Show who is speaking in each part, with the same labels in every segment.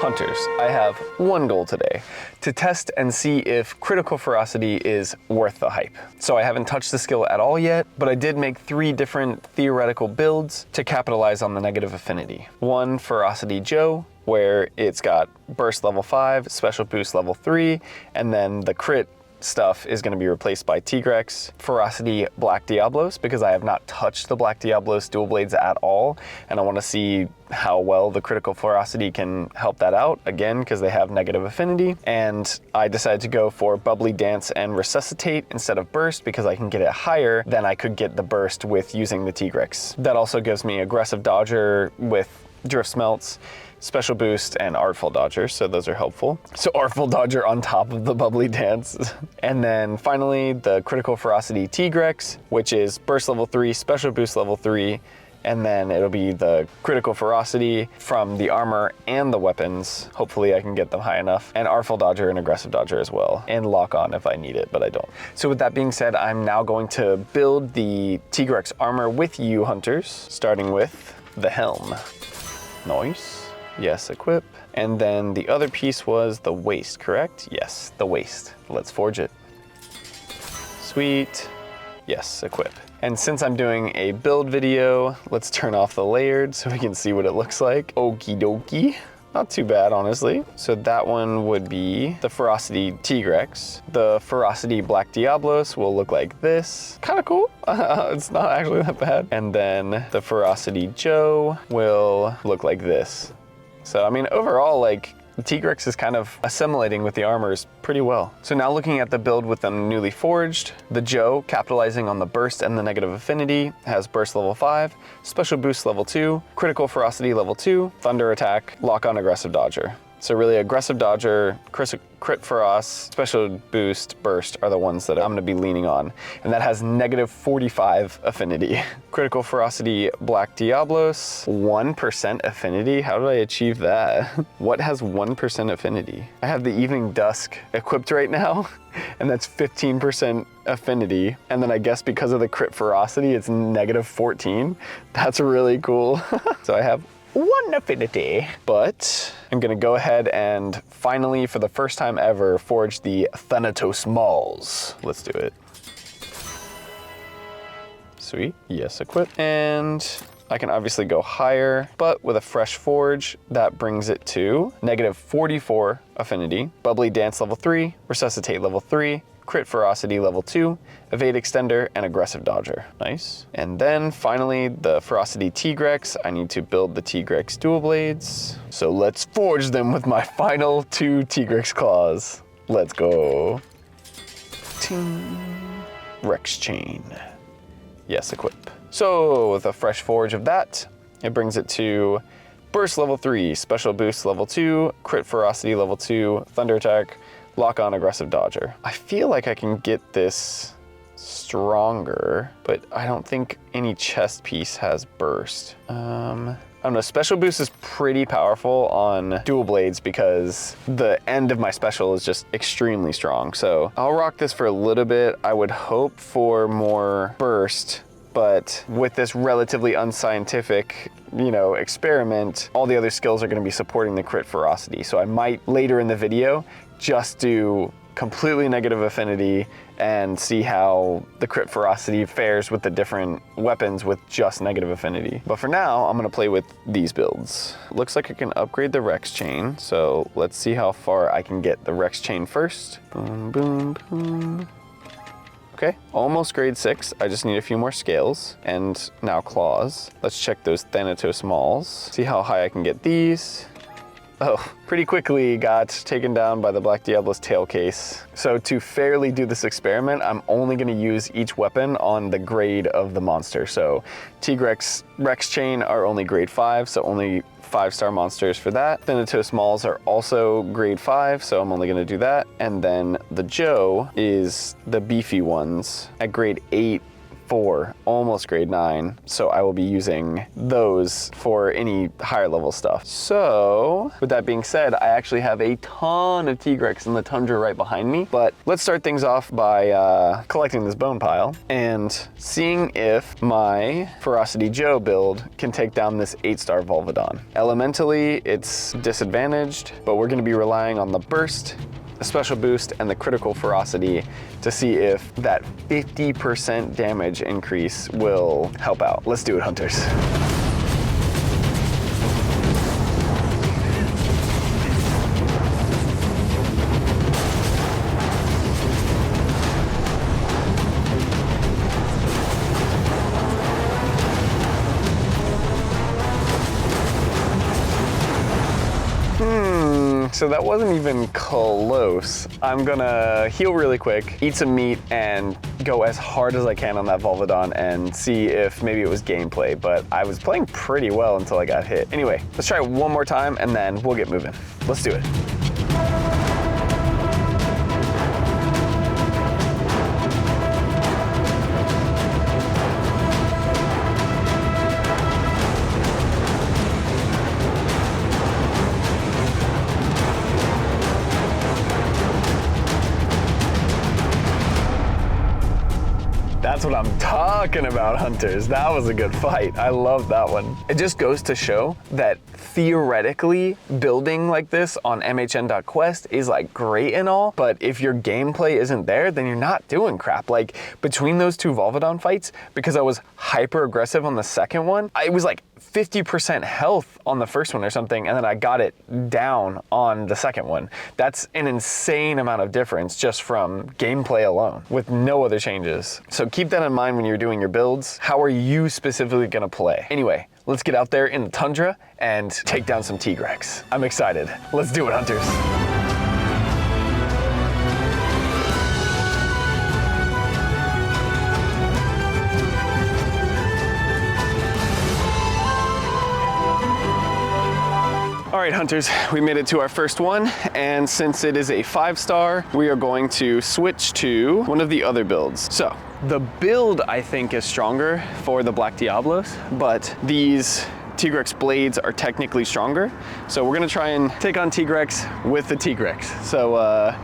Speaker 1: Hunters, I have one goal today, to test and see if Critical Ferocity is worth the hype. So I haven't touched the skill at all yet, but I did make 3 different theoretical builds to capitalize on the negative affinity. One, Ferocity Joe, where it's got burst level 5, special boost level 3, and then the crit stuff is going to be replaced by Tigrex. Ferocity Black Diablos, because I have not touched the Black Diablos dual blades at all, and I want to see how well the Critical Ferocity can help that out, again, because they have negative affinity. And I decided to go for Bubbly Dance and Resuscitate instead of Burst, because I can get it higher than I could get the Burst with using the Tigrex. That also gives me Aggressive Dodger with Drift Smelts, Special Boost, and Artful Dodger, so those are helpful. So Artful Dodger on top of the Bubbly Dance. And then finally, the Critical Ferocity Tigrex, which is Burst level 3, Special Boost level 3, and then it'll be the Critical Ferocity from the armor and the weapons. Hopefully I can get them high enough. And Artful Dodger and Aggressive Dodger as well. And Lock On if I need it, but I don't. So with that being said, I'm now going to build the Tigrex armor with you, Hunters, starting with the helm. Nice. Yes, equip. And then the other piece was the waist, correct? Yes, the waist. Let's forge it. Sweet. Yes, equip. And since I'm doing a build video, let's turn off the layered so we can see what it looks like. Okie dokie. Not too bad, honestly. So that one would be the Ferocity Tigrex. The Ferocity Black Diablos will look like this. Kind of cool. It's not actually that bad. And then the Ferocity Joe will look like this. So, I mean, overall, like, the Tigrex is kind of assimilating with the armors pretty well. So now looking at the build with them newly forged, the Joe, capitalizing on the burst and the negative affinity, has burst level 5, special boost level 2, critical ferocity level 2, thunder attack, lock on aggressive dodger. So really aggressive dodger, crit feroz, special boost, burst are the ones that I'm gonna be leaning on. And that has negative 45 affinity. Critical ferocity Black Diablos, 1% affinity? How did I achieve that? What has 1% affinity? I have the Evening Dusk equipped right now, and that's 15% affinity. And then I guess because of the crit ferocity, it's negative 14. That's really cool. So I have 1 affinity. But I'm gonna go ahead and finally, for the first time ever, forge the Thanatos Mauls. Let's do it. Sweet, yes, equip. And I can obviously go higher, but with a fresh forge, that brings it to negative 44 affinity, Bubbly Dance level 3, Resuscitate level 3, Crit Ferocity level 2, Evade Extender, and Aggressive Dodger. Nice. And then finally, the Ferocity Tigrex. I need to build the Tigrex dual blades. So let's forge them with my final 2 Tigrex claws. Let's go. Ting. Rex Chain. Yes, equip. So with a fresh forge of that, it brings it to Burst level 3, Special Boost level 2, Crit Ferocity level 2, Thunder Attack, Lock on Aggressive Dodger. I feel like I can get this stronger, but I don't think any chest piece has burst. I don't know, Special Boost is pretty powerful on dual blades because the end of my special is just extremely strong. So I'll rock this for a little bit. I would hope for more burst, but with this relatively unscientific, you know, experiment, all the other skills are gonna be supporting the crit ferocity. So I might later in the video just do completely negative affinity and see how the crit ferocity fares with the different weapons with just negative affinity. But for now, I'm gonna play with these builds. Looks like I can upgrade the Rex Chain, so let's see how far I can get the Rex Chain first. Boom, boom, boom. Okay, almost grade 6. I just need a few more scales and now claws. Let's check those Thanatos Mauls. See how high I can get these. Oh, pretty quickly got taken down by the Black Diablo's tail case. So to fairly do this experiment, I'm only gonna use each weapon on the grade of the monster. So Tigrex, Rex Chain are only grade 5, so only 5-star monsters for that. Thanatos Mauls are also grade 5, so I'm only gonna do that. And then the Joe is the beefy ones at grade 8, 4, almost grade 9. So I will be using those for any higher level stuff. So with that being said, I actually have a ton of Tigrex in the Tundra right behind me, but let's start things off by collecting this bone pile and seeing if my Ferocity Joe build can take down this 8-star Volvodon. Elementally, it's disadvantaged, but we're gonna be relying on the burst, a special boost, and the critical ferocity to see if that 50% damage increase will help out. Let's do it, hunters. So that wasn't even close. I'm gonna heal really quick, eat some meat, and go as hard as I can on that Volvodon and see if maybe it was gameplay, but I was playing pretty well until I got hit. Anyway, let's try it one more time and then we'll get moving. Let's do it. That's what I'm talking about, hunters. That was a good fight. I love that one. It just goes to show that theoretically building like this on mhn.quest is like great and all, but if your gameplay isn't there, then you're not doing crap. Like between those two Volvodon fights, because I was hyper aggressive on the second one, I was like 50% health on the first one or something, and then I got it down on the second one. That's an insane amount of difference just from gameplay alone with no other changes. So keep that in mind when you're doing your builds. How are you specifically gonna play? Anyway, let's get out there in the Tundra and take down some Tigrex. I'm excited. Let's do it, hunters. All right, hunters, we made it to our first one, and since it is a 5-star, we are going to switch to one of the other builds. So, the build, I think, is stronger for the Black Diablos, but these Tigrex blades are technically stronger. So we're gonna try and take on Tigrex with the Tigrex. So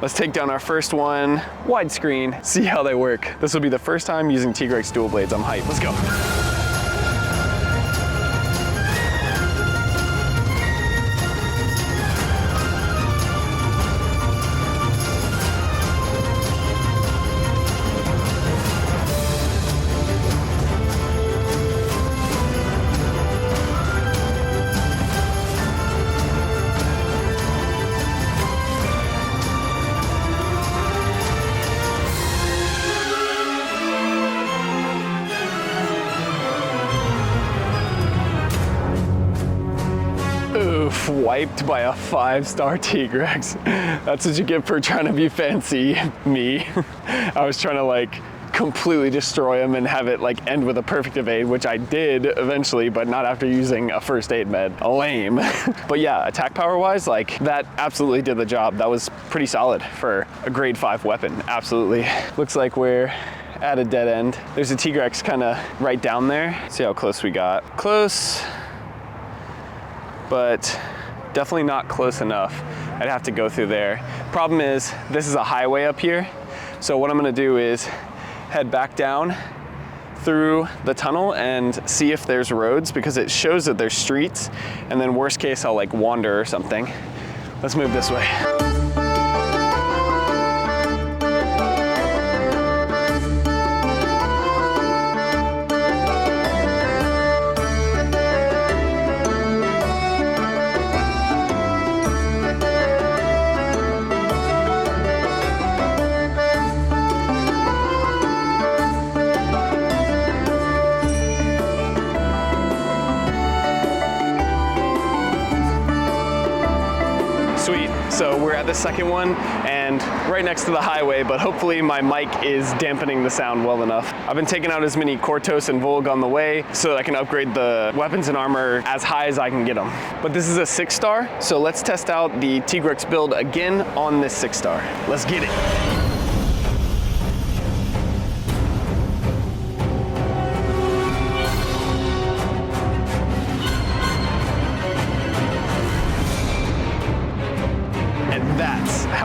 Speaker 1: let's take down our first one, widescreen, see how they work. This will be the first time using Tigrex dual blades. I'm hyped, let's go. Wiped by a 5-star Tigrex. That's what you get for trying to be fancy, me. I was trying to like completely destroy him and have it like end with a perfect evade, which I did eventually, but not after using a first aid med. Lame. But yeah, attack power wise, like that absolutely did the job. That was pretty solid for a grade 5 weapon, absolutely. Looks like we're at a dead end. There's a Tigrex kind of right down there. See how close we got. Close, but definitely not close enough. I'd have to go through there. Problem is, this is a highway up here. So what I'm gonna do is head back down through the tunnel and see if there's roads, because it shows that there's streets, and then worst case, I'll like wander or something. Let's move this way. Sweet, so we're at the second one and right next to the highway, but hopefully my mic is dampening the sound well enough. I've been taking out as many Kortos and Volg on the way so that I can upgrade the weapons and armor as high as I can get them. But this is a 6-star, so let's test out the Tigrex build again on this 6-star. Let's get it.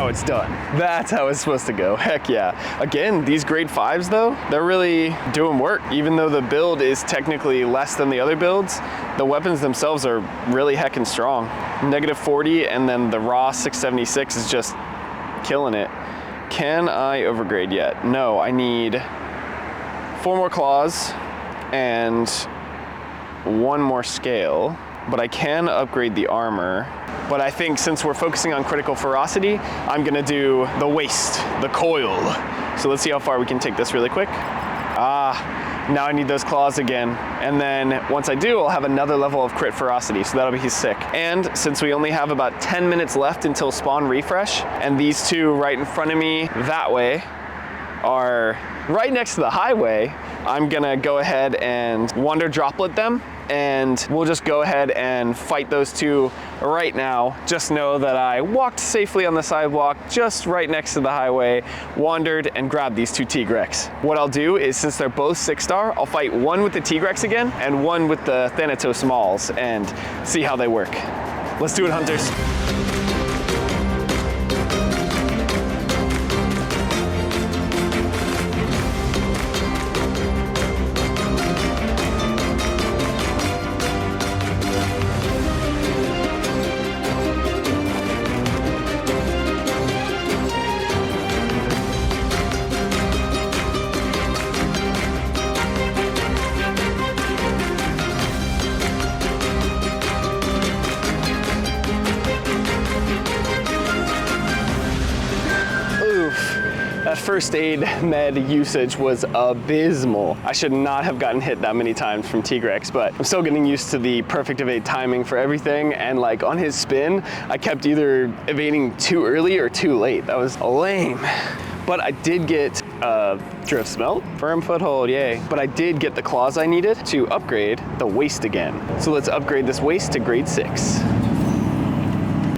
Speaker 1: how it's done. That's how it's supposed to go. Heck yeah. Again, these grade 5s though, they're really doing work. Even though the build is technically less than the other builds, the weapons themselves are really heckin' strong. -40 and then the raw 676 is just killing it. Can I overgrade yet? No, I need 4 more claws and 1 more scale, but I can upgrade the armor. But I think since we're focusing on critical ferocity, I'm gonna do the waist, the coil. So let's see how far we can take this really quick. Now I need those claws again. And then once I do, I'll have another level of crit ferocity, so that'll be sick. And since we only have about 10 minutes left until spawn refresh, and these two right in front of me that way are right next to the highway, I'm gonna go ahead and wander droplet them, and we'll just go ahead and fight those two right now. Just know that I walked safely on the sidewalk just right next to the highway, wandered and grabbed these 2 Tigrex. What I'll do is, since they're both 6-star, I'll fight one with the Tigrex again and one with the Thanatos Mauls and see how they work. Let's do it, hunters. That first aid med usage was abysmal. I should not have gotten hit that many times from Tigrex, but I'm still getting used to the perfect evade timing for everything, and like on his spin, I kept either evading too early or too late. That was lame. But I did get Drift Smelt, Firm Foothold, yay. But I did get the claws I needed to upgrade the waist again. So let's upgrade this waist to grade 6.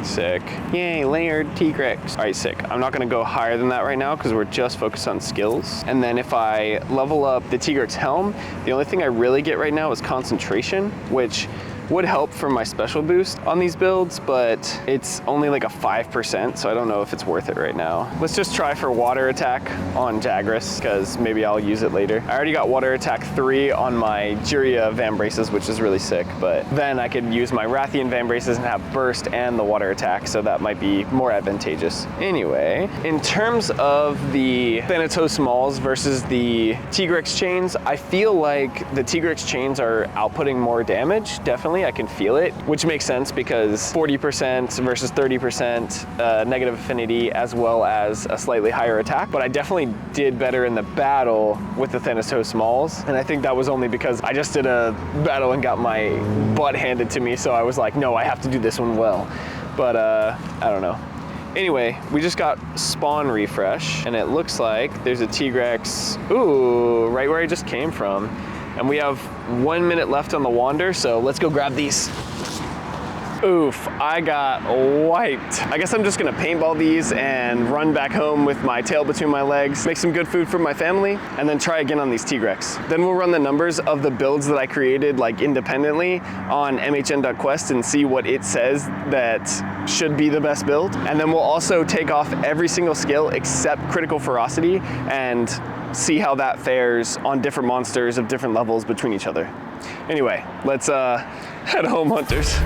Speaker 1: Sick. Yay, layered Tigrex. All right, sick. I'm not gonna go higher than that right now because we're just focused on skills. And then if I level up the Tigrex helm, the only thing I really get right now is concentration, which would help for my special boost on these builds, but it's only like a 5%, so I don't know if it's worth it right now. Let's just try for water attack on Jagras, because maybe I'll use it later. I already got water attack 3 on my Jiria Van Braces, which is really sick, but then I could use my Rathian Van Braces and have burst and the water attack, so that might be more advantageous. Anyway, in terms of the Thanatos Mauls versus the Tigrex chains, I feel like the Tigrex chains are outputting more damage, definitely. I can feel it, which makes sense because 40% versus 30% negative affinity, as well as a slightly higher attack. But I definitely did better in the battle with the Thanatos Mauls, and I think that was only because I just did a battle and got my butt handed to me, so I was like, no, I have to do this one well. But I don't know. Anyway, we just got spawn refresh, and it looks like there's a Tigrex, ooh, right where I just came from. And we have 1 minute left on the wander, so let's go grab these. Oof, I got wiped. I guess I'm just gonna paintball these and run back home with my tail between my legs, make some good food for my family, and then try again on these Tigrex. Then we'll run the numbers of the builds that I created like independently on mhn.quest and see what it says that should be the best build. And then we'll also take off every single skill except critical ferocity and see how that fares on different monsters of different levels between each other. Anyway, let's head home, hunters.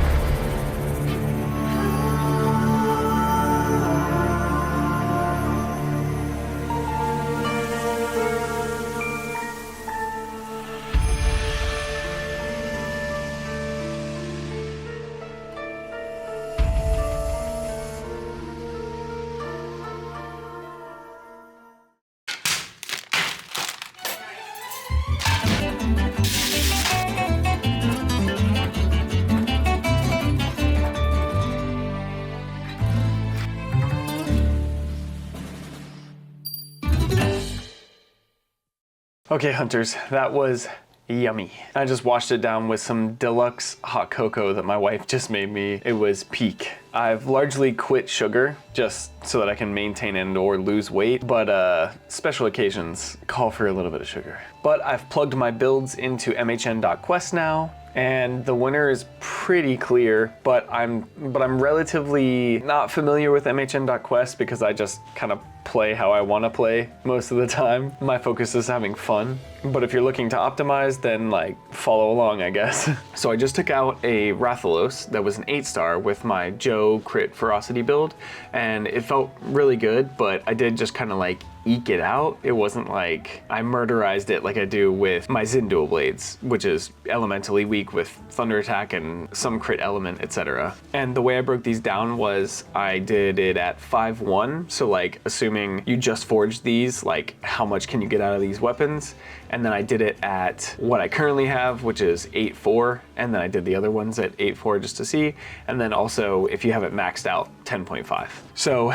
Speaker 1: Okay, hunters, that was yummy. I just washed it down with some deluxe hot cocoa that my wife just made me. It was peak. I've largely quit sugar just so that I can maintain and or lose weight, but special occasions call for a little bit of sugar. But I've plugged my builds into mhn.quest now, and the winner is pretty clear, but I'm relatively not familiar with MHN.Quest because I just kind of play how I want to play most of the time. My focus is having fun, but if you're looking to optimize, then like follow along, I guess. So I just took out a Rathalos that was an 8-star with my Joe Crit Ferocity build, and it felt really good, but I did just kind of like eke it out. It wasn't like I murderized it like I do with my Zin dual blades, which is elementally weak with thunder attack and some crit element, etc. And the way I broke these down was I did it at 5-1, so like assuming you just forged these, like how much can you get out of these weapons? And then I did it at what I currently have, which is 8-4, and then I did the other ones at 8-4 just to see, and then also if you have it maxed out, 10.5. So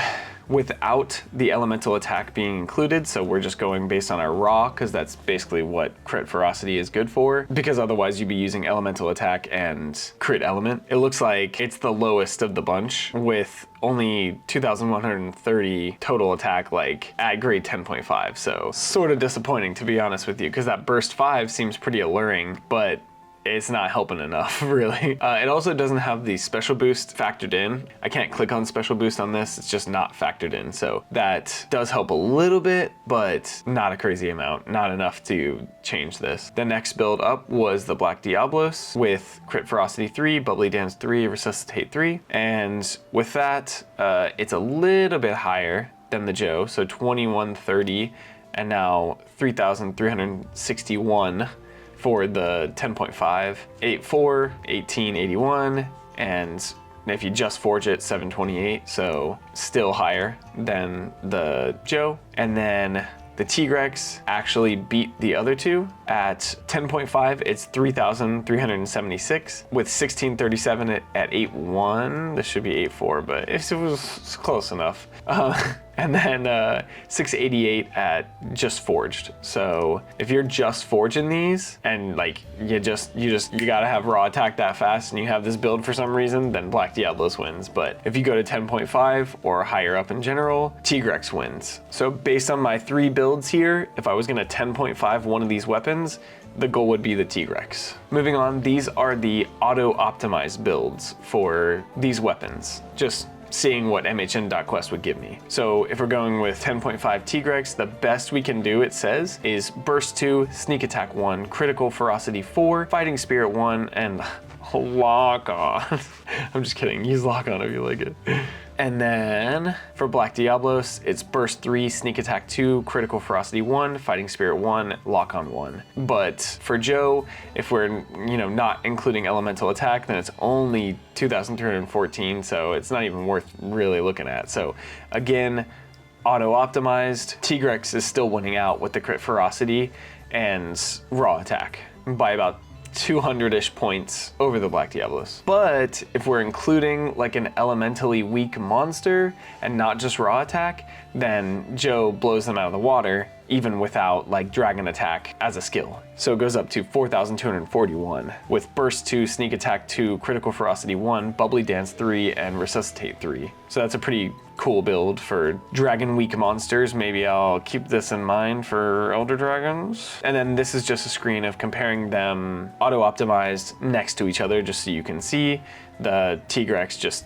Speaker 1: without the elemental attack being included, so we're just going based on our raw, because that's basically what crit ferocity is good for, because otherwise you'd be using elemental attack and crit element. It looks like it's the lowest of the bunch with only 2,130 total attack, like at grade 10.5. So sort of disappointing, to be honest with you, because that burst 5 seems pretty alluring, but it's not helping enough, really. It also doesn't have the special boost factored in. I can't click on special boost on this, it's just not factored in. So that does help a little bit, but not a crazy amount, not enough to change this. The next build up was the Black Diablos with Crit Ferocity 3, Bubbly Dance 3, Resuscitate 3. And with that, it's a little bit higher than the Joe, so 2130, and now 3,361 for the 10.5, 8-4, 1881, and if you just forge it, 728, so still higher than the Joe. And then the Tigrex actually beat the other two. At 10.5, it's 3,376. With 1637 at 8.1, this should be 8.4, but it was close enough. And then 688 at just forged. So if you're just forging these and like you gotta have raw attack that fast and you have this build for some reason, then Black Diablos wins. But if you go to 10.5 or higher up in general, Tigrex wins. So based on my 3 builds here, if I was gonna 10.5 one of these weapons, the goal would be the Tigrex. Moving on, these are the auto-optimized builds for these weapons. Just seeing what MHN.Quest would give me. So if we're going with 10.5 Tigrex, the best we can do, it says, is Burst 2, Sneak Attack 1, Critical Ferocity 4, Fighting Spirit 1, and Lock On. I'm just kidding, use Lock On if you like it. And then for Black Diablos, it's Burst 3, Sneak Attack 2, Critical Ferocity 1, Fighting Spirit 1, Lock On 1. But for Joe, if we're not including Elemental Attack, then it's only 2,314, so it's not even worth really looking at. So again, auto-optimized, Tigrex is still winning out with the Crit Ferocity and Raw Attack by about 200-ish points over the Black Diablos. But if we're including like an elementally weak monster and not just raw attack, then Joe blows them out of the water even without like dragon attack as a skill. So it goes up to 4,241 with Burst 2, Sneak Attack 2, Critical Ferocity 1, Bubbly Dance 3, and Resuscitate 3. So that's a pretty cool build for dragon weak monsters. Maybe I'll keep this in mind for Elder Dragons. And then this is just a screen of comparing them auto-optimized next to each other just so you can see. The Tigrex just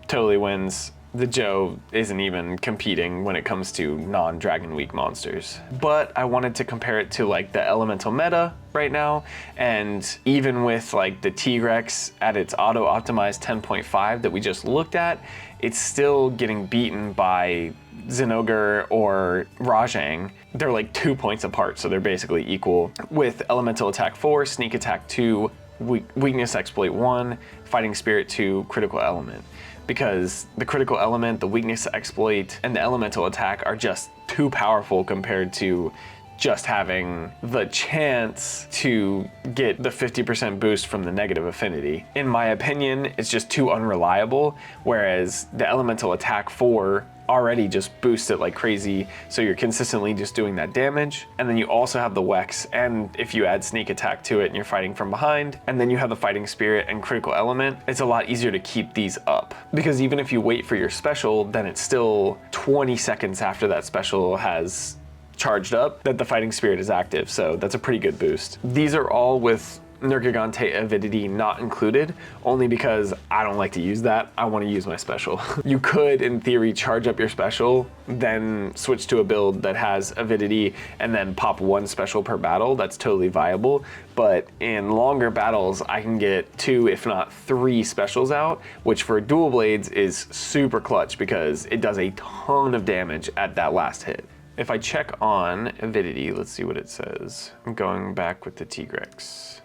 Speaker 1: totally wins. The Joe isn't even competing when it comes to non-dragon weak monsters. But I wanted to compare it to like the elemental meta right now, and even with like the Tigrex at its auto-optimized 10.5 that we just looked at, it's still getting beaten by Zinogre or Rajang. They're like 2 points apart, so they're basically equal. With Elemental Attack 4, Sneak Attack 2, Weakness Exploit 1, Fighting Spirit 2, Critical Element. Because the critical element, the weakness exploit, and the elemental attack are just too powerful compared to just having the chance to get the 50% boost from the negative affinity. In my opinion, it's just too unreliable, whereas the elemental attack 4 already just boosts it like crazy, so you're consistently just doing that damage. And then you also have the Wex, and if you add Sneak Attack to it and you're fighting from behind, and then you have the Fighting Spirit and Critical Element, it's a lot easier to keep these up. Because even if you wait for your special, then it's still 20 seconds after that special has charged up that the Fighting Spirit is active, so that's a pretty good boost. These are all with Nergigante Avidity not included, only because I don't like to use that. I want to use my special. You could, in theory, charge up your special, then switch to a build that has Avidity, and then pop one special per battle. That's totally viable. But in longer battles, I can get 2, if not 3 specials out, which for dual blades is super clutch because it does a ton of damage at that last hit. If I check on Avidity, let's see what it says. I'm going back with the Tigrex.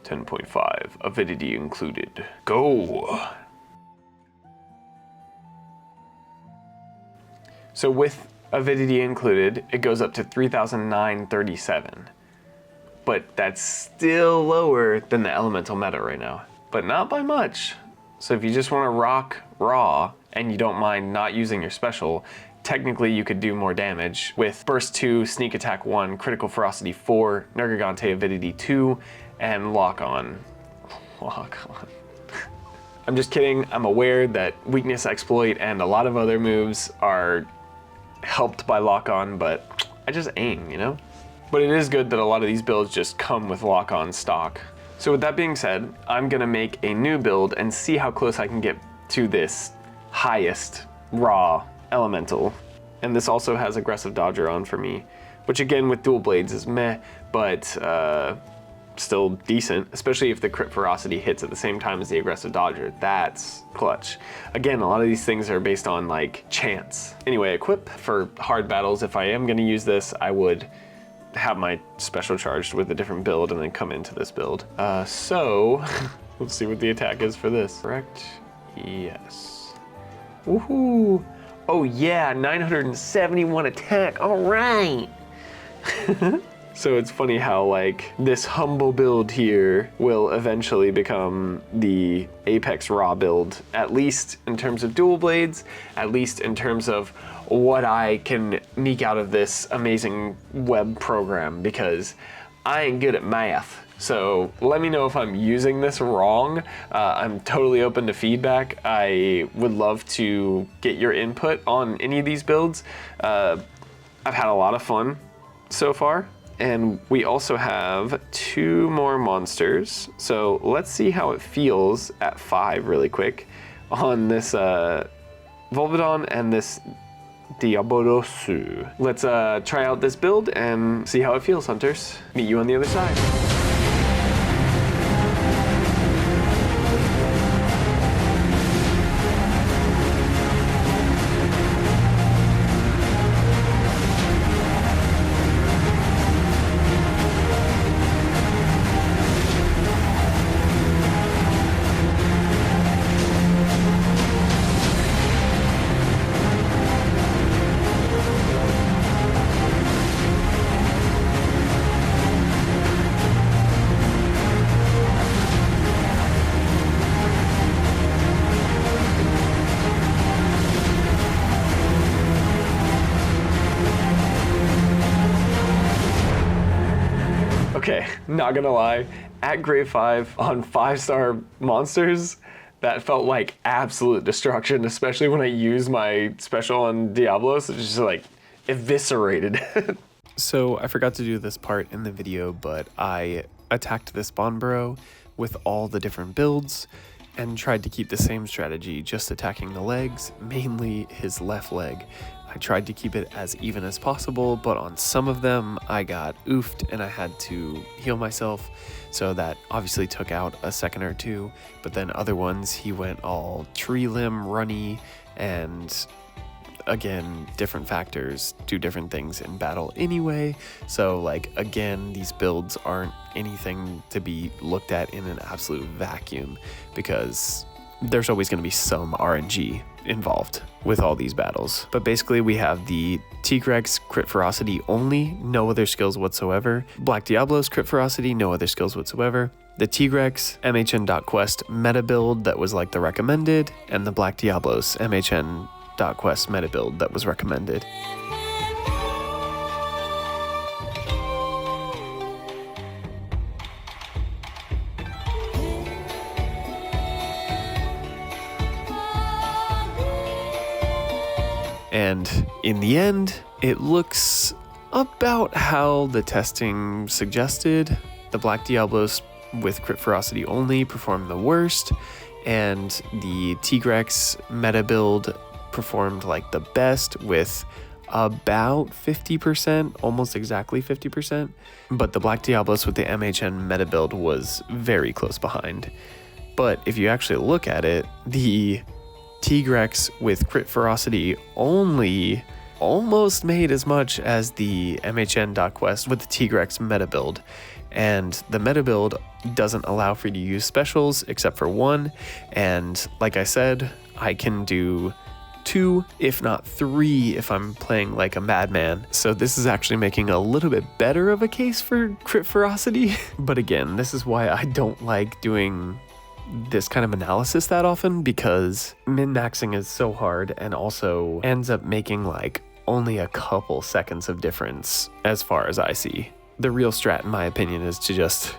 Speaker 1: 10.5, Avidity included. Go! So with Avidity included, it goes up to 3,937. But that's still lower than the elemental meta right now, but not by much. So if you just want to rock raw and you don't mind not using your special, technically you could do more damage with Burst 2, Sneak Attack 1, Critical Ferocity 4, Nergigante Avidity 2, and Lock On. Lock On. I'm just kidding. I'm aware that Weakness Exploit and a lot of other moves are helped by Lock On, but I just aim, you know? But it is good that a lot of these builds just come with Lock On stock. So with that being said, I'm gonna make a new build and see how close I can get to this highest raw elemental. And this also has aggressive dodger on for me, which again with dual blades is meh, but still decent, especially if the crit ferocity hits at the same time as the aggressive dodger. That's clutch. Again, a lot of these things are based on like chance. Anyway, equip for hard battles. If I am gonna use this, I would have my special charged with a different build and then come into this build. So let's see what the attack is for this. Correct? Yes. Woohoo! Oh yeah, 971 attack, all right. So it's funny how like this humble build here will eventually become the Apex Raw build, at least in terms of dual blades, at least in terms of what I can eke out of this amazing web program, because I ain't good at math. So let me know if I'm using this wrong. I'm totally open to feedback. I would love to get your input on any of these builds. I've had a lot of fun so far. And we also have 2 more monsters. So let's see how it feels at 5 really quick on this Volvidon and this Diabolosu. Let's try out this build and see how it feels, hunters. Meet you on the other side. Okay, not gonna lie, at grade 5 on 5-star monsters, that felt like absolute destruction, especially when I used my special on Diablos. It's just like eviscerated. So I forgot to do this part in the video, but I attacked this spawn burrow with all the different builds and tried to keep the same strategy, just attacking the legs, mainly his left leg. I tried to keep it as even as possible, but on some of them I got oofed and I had to heal myself, so that obviously took out a second or 2, but then other ones he went all tree limb runny, and again, different factors do different things in battle anyway. So like, again, these builds aren't anything to be looked at in an absolute vacuum, because there's always going to be some RNG involved with all these battles. But basically we have the Tigrex crit ferocity only, no other skills whatsoever. Black Diablos crit ferocity, no other skills whatsoever. The Tigrex MHN.quest meta build that was like the recommended, and the Black Diablos MHN.quest meta build that was recommended. And in the end, it looks about how the testing suggested. The Black Diablos with Crit Ferocity only performed the worst, and the Tigrex meta build performed like the best with about 50%, almost exactly 50%. But the Black Diablos with the MHN meta build was very close behind. But if you actually look at it, the Tigrex with Crit Ferocity only almost made as much as the MHN.Quest with the Tigrex meta build. And the meta build doesn't allow for you to use specials except for one. And like I said, I can do 2, if not 3, if I'm playing like a madman. So this is actually making a little bit better of a case for Crit Ferocity. But again, this is why I don't like doing this kind of analysis that often, because min-maxing is so hard and also ends up making like only a couple seconds of difference as far as I see. The real strat, in my opinion, is to just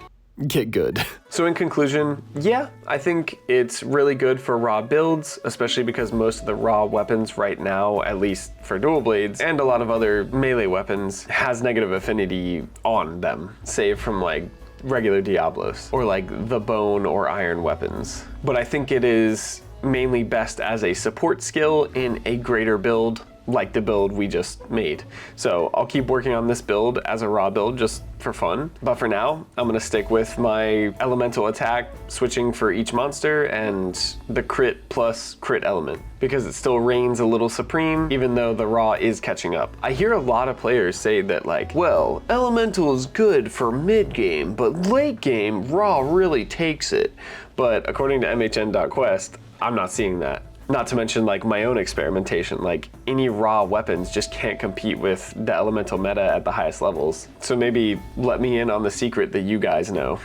Speaker 1: get good. So in conclusion, yeah, I think it's really good for raw builds, especially because most of the raw weapons right now, at least for dual blades and a lot of other melee weapons, has negative affinity on them, save from like regular Diablos or like the bone or iron weapons. But I think it is mainly best as a support skill in a greater build like the build we just made. So I'll keep working on this build as a raw build just for fun. But for now, I'm gonna stick with my elemental attack, switching for each monster, and the crit plus crit element, because it still reigns a little supreme, even though the raw is catching up. I hear a lot of players say that like, well, elemental is good for mid game, but late game, raw really takes it. But according to MHN.Quest, I'm not seeing that. Not to mention like my own experimentation, like any raw weapons just can't compete with the elemental meta at the highest levels. So maybe let me in on the secret that you guys know.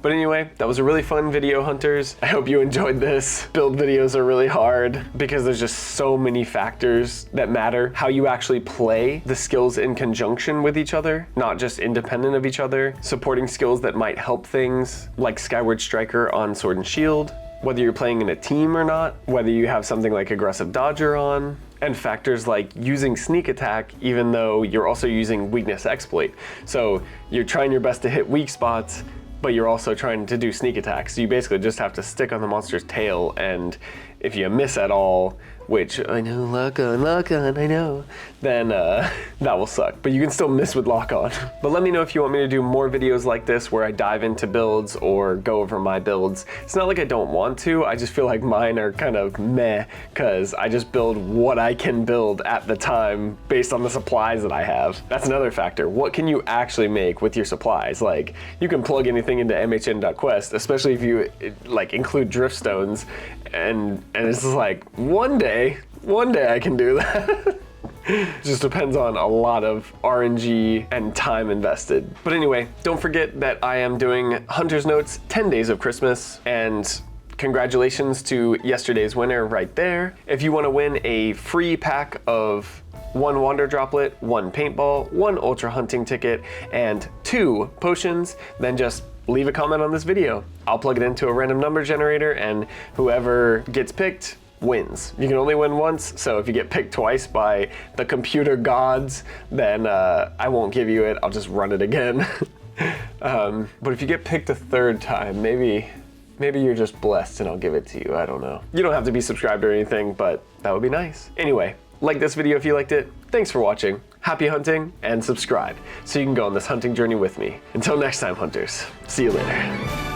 Speaker 1: But anyway, that was a really fun video, hunters. I hope you enjoyed this. Build videos are really hard because there's just so many factors that matter. How you actually play the skills in conjunction with each other, not just independent of each other. Supporting skills that might help things, like Skyward Striker on Sword and Shield, whether you're playing in a team or not, whether you have something like Aggressive Dodger on, and factors like using Sneak Attack even though you're also using Weakness Exploit. So you're trying your best to hit weak spots, but you're also trying to do Sneak Attack. So you basically just have to stick on the monster's tail, and if you miss at all, which I know, lock on, I know, then that will suck. But you can still miss with lock on. But let me know if you want me to do more videos like this where I dive into builds or go over my builds. It's not like I don't want to, I just feel like mine are kind of meh, because I just build what I can build at the time based on the supplies that I have. That's another factor. What can you actually make with your supplies? Like, you can plug anything into MHN.Quest, especially if you like include drift stones, and it's just like, one day I can do that. It just depends on a lot of RNG and time invested. But anyway, don't forget that I am doing Hunter's Notes 10 Days of Christmas, and congratulations to yesterday's winner right there. If you want to win a free pack of 1 Wander Droplet, 1 Paintball, 1 Ultra Hunting Ticket, and 2 potions, then just leave a comment on this video. I'll plug it into a random number generator, and whoever gets picked wins. You can only win once, so if you get picked twice by the computer gods, then I won't give you it, I'll just run it again. But if you get picked a 3rd time, maybe you're just blessed and I'll give it to you, I don't know. You don't have to be subscribed or anything, but that would be nice. Anyway, like this video if you liked it, thanks for watching, happy hunting, and subscribe so you can go on this hunting journey with me. Until next time, hunters, see you later.